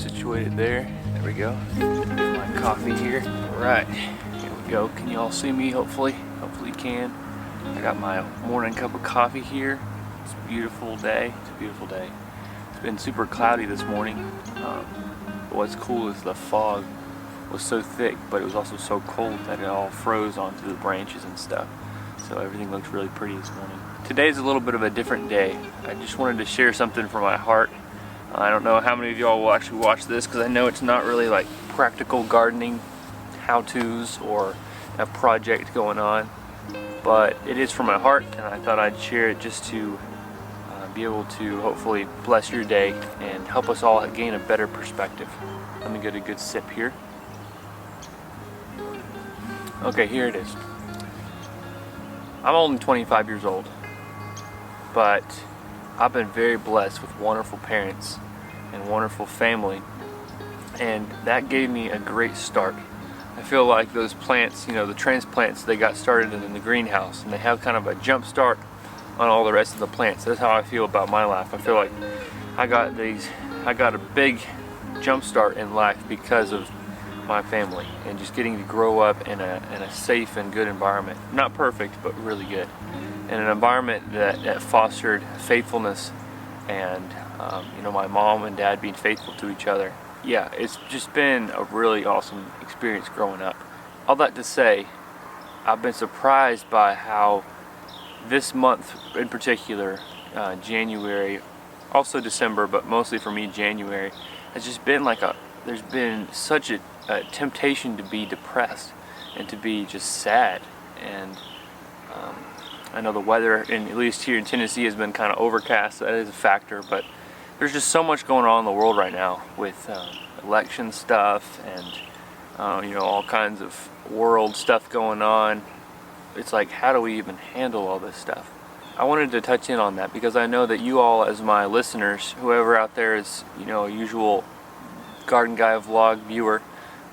situated there. There we go. Get my coffee here. Alright, here we go. Can you all see me? Hopefully you can. I got my morning cup of coffee here. It's a beautiful day. It's a beautiful day. It's been super cloudy this morning. But what's cool is the fog was so thick, but it was also so cold that it all froze onto the branches and stuff. So everything looked really pretty this morning. Today's a little bit of a different day. I just wanted to share something from my heart. I don't know how many of y'all will actually watch this, because I know it's not really like practical gardening how-tos or a project going on, but it is from my heart, and I thought I'd share it just to be able to hopefully bless your day and help us all gain a better perspective. Let me get a good sip here. Okay, here it is. I'm only 25 years old, but I've been very blessed with wonderful parents and wonderful family, and that gave me a great start. I feel like those plants, you know, the transplants, they got started in the greenhouse, and they have kind of a jump start on all the rest of the plants. That's how I feel about my life. I feel like I got a big jump start in life because of my family and just getting to grow up in a safe and good environment. Not perfect, but really good. In an environment that fostered faithfulness and you know, my mom and dad being faithful to each other. Yeah, it's just been a really awesome experience growing up. All that to say, I've been surprised by how this month in particular, January, also December, but mostly for me January, has just been like there's been such a temptation to be depressed and to be just sad. And I know the weather, at least here in Tennessee, has been kind of overcast. That is a factor, but there's just so much going on in the world right now with election stuff and you know, all kinds of world stuff going on. It's like, how do we even handle all this stuff? I wanted to touch in on that because I know that you all, as my listeners, whoever out there is, you know, a usual Gardenguy vlog viewer,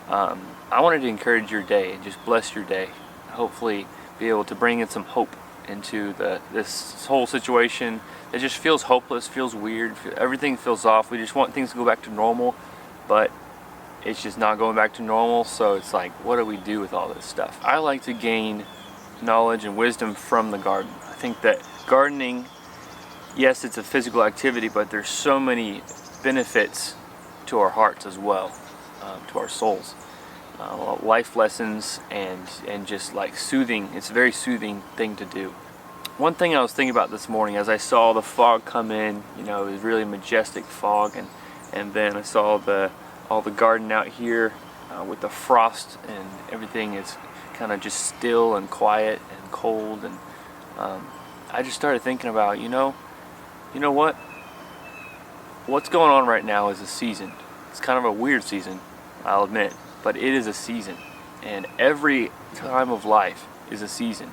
I wanted to encourage your day and just bless your day. Hopefully be able to bring in some hope into this whole situation. It just feels hopeless, feels weird, everything feels off. We just want things to go back to normal, but it's just not going back to normal. So it's like, what do we do with all this stuff? I like to gain knowledge and wisdom from the garden. I think that gardening, yes, it's a physical activity, but there's so many benefits to our hearts as well, to our souls. Life lessons and just like soothing. It's a very soothing thing to do. One thing I was thinking about this morning as I saw the fog come in, you know, it was really majestic fog, and then I saw all the garden out here with the frost, and everything is kind of just still and quiet and cold, and I just started thinking about, you know what? What's going on right now is a season. It's kind of a weird season, I'll admit, but it is a season, and every time of life is a season.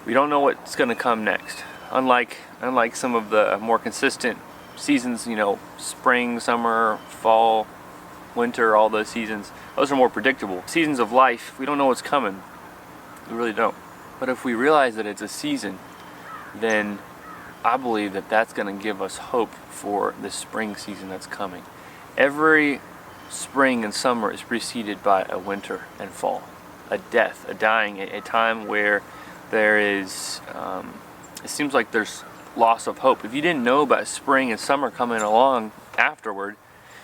We don't know what's going to come next. Unlike some of the more consistent seasons, you know, spring, summer, fall, winter, all those seasons, those are more predictable. Seasons of life, we don't know what's coming. We really don't. But if we realize that it's a season, then I believe that that's going to give us hope for the spring season that's coming. Every spring and summer is preceded by a winter and fall, a death, a dying, a time where there is, it seems like there's loss of hope. If you didn't know about spring and summer coming along afterward,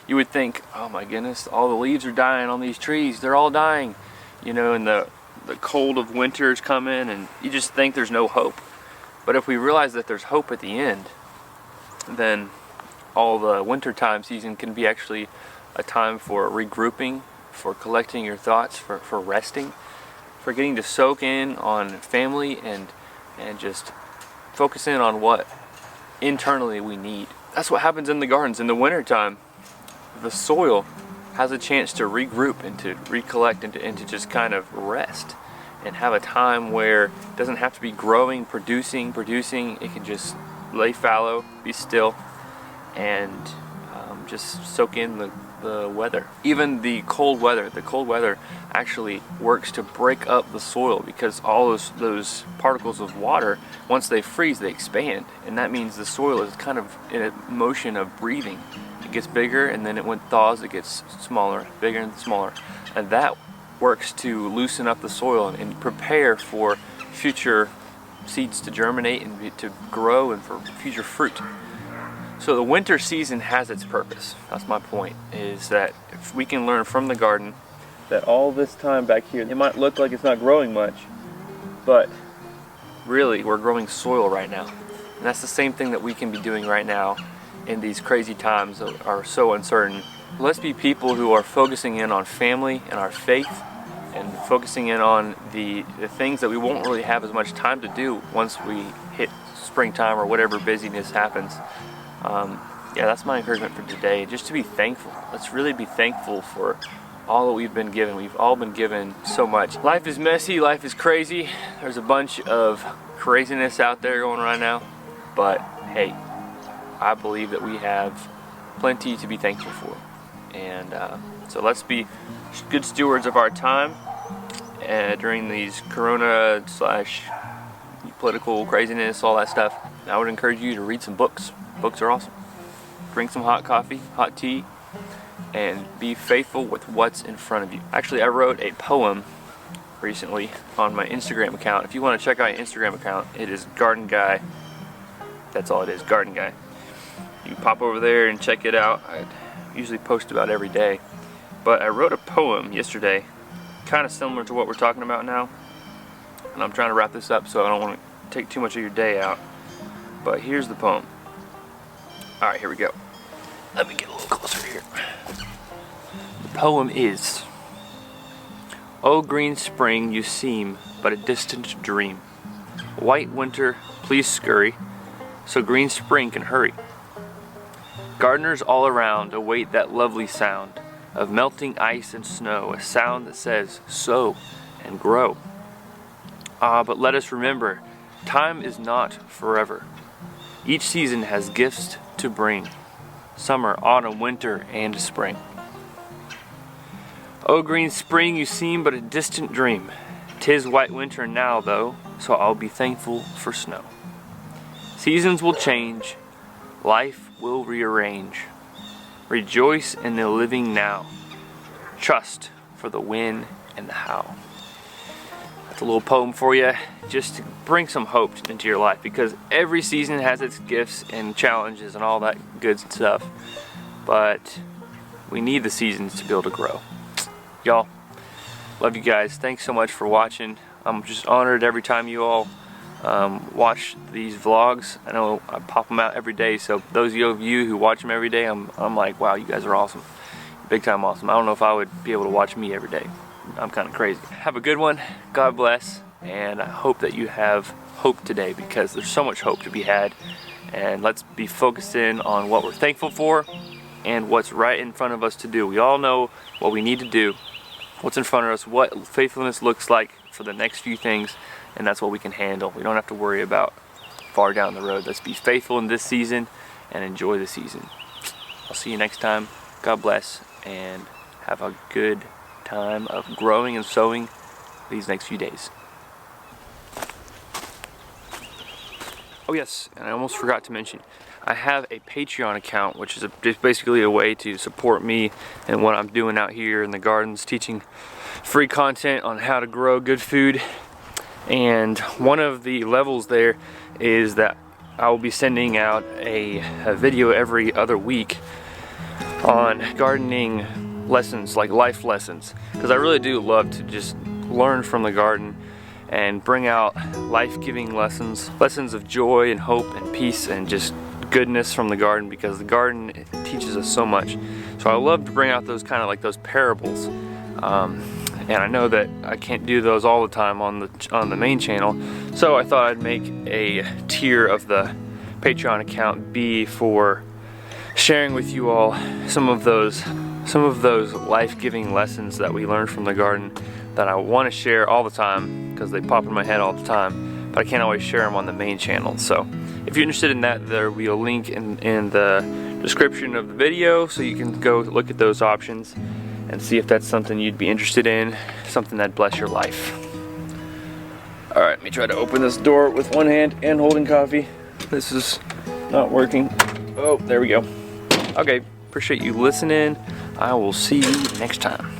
you would think, oh my goodness, all the leaves are dying on these trees, they're all dying, you know, and the cold of winters come in, and you just think there's no hope. But if we realize that there's hope at the end, then all the wintertime season can be actually a time for regrouping, for collecting your thoughts, for resting, for getting to soak in on family and just focus in on what internally we need. That's what happens in the gardens. In the wintertime, the soil has a chance to regroup and to recollect and to just kind of rest and have a time where it doesn't have to be growing, producing. It can just lay fallow, be still, and just soak in the weather. Even the cold weather actually works to break up the soil, because all those particles of water, once they freeze, they expand, and that means the soil is kind of in a motion of breathing. It gets bigger, and then when it thaws it gets smaller, bigger and smaller, and that works to loosen up the soil and prepare for future seeds to germinate and to grow and for future fruit. So the winter season has its purpose. That's my point, is that if we can learn from the garden that all this time back here, it might look like it's not growing much, but really we're growing soil right now. And that's the same thing that we can be doing right now in these crazy times that are so uncertain. Let's be people who are focusing in on family and our faith, and focusing in on the things that we won't really have as much time to do once we hit springtime or whatever busyness happens. Yeah, that's my encouragement for today, just to be thankful. Let's really be thankful for all that we've been given. We've all been given so much. Life is messy, life is crazy. There's a bunch of craziness out there going right now, but hey, I believe that we have plenty to be thankful for. And so let's be good stewards of our time during these corona / political craziness, all that stuff. I would encourage you to read some books. Books are awesome. Drink some hot coffee, hot tea, and be faithful with what's in front of you. Actually, I wrote a poem recently on my Instagram account. If you want to check out my Instagram account, it is Gardenguy. That's all it is, Gardenguy. You can pop over there and check it out. I usually post about every day. But I wrote a poem yesterday, kind of similar to what we're talking about now. And I'm trying to wrap this up so I don't want to take too much of your day out. But here's the poem. Alright, here we go. Let me get a little closer here. The poem is: "O green spring, you seem but a distant dream. White winter, please scurry, so green spring can hurry. Gardeners all around await that lovely sound of melting ice and snow, a sound that says, sow and grow. Ah, but let us remember, time is not forever. Each season has gifts to bring, summer, autumn, winter, and spring. O green spring, you seem but a distant dream. 'Tis white winter now, though, so I'll be thankful for snow. Seasons will change, life will rearrange. Rejoice in the living now. Trust for the when and the how." That's a little poem for you, just to bring some hope into your life, because every season has its gifts and challenges and all that good stuff. But we need the seasons to be able to grow. Y'all, love you guys. Thanks so much for watching. I'm just honored every time you all watch these vlogs. I know I pop them out every day, so those of you who watch them every day, I'm like, wow, you guys are awesome. Big time awesome. I don't know if I would be able to watch me every day. I'm kind of crazy. Have a good one. God bless. And I hope that you have hope today, because there's so much hope to be had. And let's be focused in on what we're thankful for and what's right in front of us to do. We all know what we need to do, what's in front of us, what faithfulness looks like for the next few things, and that's what we can handle. We don't have to worry about far down the road. Let's be faithful in this season and enjoy the season. I'll see you next time. God bless, and have a good time of growing and sowing these next few days. Oh yes, and I almost forgot to mention, I have a Patreon account, which is just basically a way to support me and what I'm doing out here in the gardens, teaching free content on how to grow good food. And one of the levels there is that I will be sending out a video every other week on gardening lessons, like life lessons, because I really do love to just learn from the garden and bring out life-giving lessons of joy and hope and peace and just goodness from the garden, because the garden teaches us so much. So I love to bring out those kind of like those parables, and I know that I can't do those all the time on the main channel, so I thought I'd make a tier of the Patreon account be for sharing with you all some of those life-giving lessons that we learn from the garden that I want to share all the time, because they pop in my head all the time, but I can't always share them on the main channel. So if you're interested in that, there will be a link in the description of the video, so you can go look at those options and see if that's something you'd be interested in, something that'd bless your life. Alright, let me try to open this door with one hand and holding coffee. This is not working. Oh, there we go. Okay, appreciate you listening. I will see you next time.